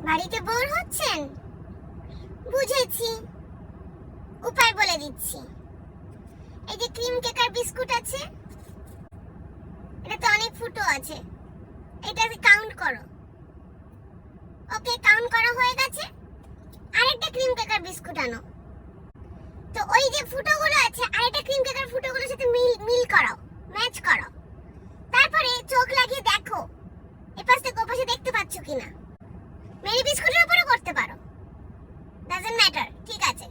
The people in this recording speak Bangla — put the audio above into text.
বাড়িতে বোর হচ্ছেন? বুঝেছি, উপায় বলে দিচ্ছি। এই যে ক্রিম কেকার বিস্কুট আছে, এটাতে অনেক ফুটো আছে, এটাকে কাউন্ট করো। ওকে, কাউন্ট করা হয়ে গেছে। আরেকটা ক্রিম কেকার বিস্কুট আনো। তো ওই যে ফুটোগুলো আছে, আরেকটা ক্রিম কেকার ফুটোগুলোর সাথে মিল করাও, ম্যাচ করো। তারপরে চোখ লাগিয়ে দেখো এপাশ থেকে ওপাশে দেখতে পাচ্ছ কিনা। মেরি বিস্কুটের উপরে করতে পারো, ডাজন্ট ম্যাটার, ঠিক আছে।